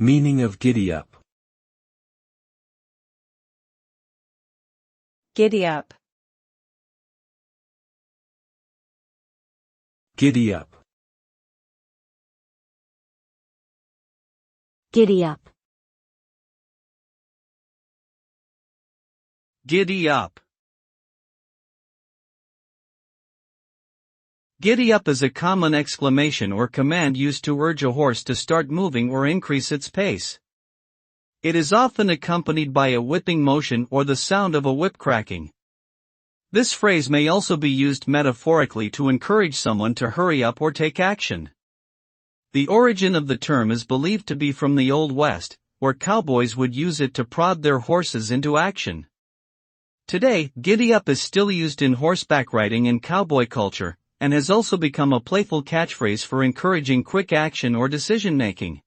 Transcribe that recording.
Meaning of giddy-up. Giddy-up. Giddy-up. Giddy-up. Giddy-up. Giddy-up is a common exclamation or command used to urge a horse to start moving or increase its pace. It is often accompanied by a whipping motion or the sound of a whip cracking. This phrase may also be used metaphorically to encourage someone to hurry up or take action. The origin of the term is believed to be from the Old West, where cowboys would use it to prod their horses into action. Today, giddy-up is still used in horseback riding and cowboy culture, and has also become a playful catchphrase for encouraging quick action or decision-making.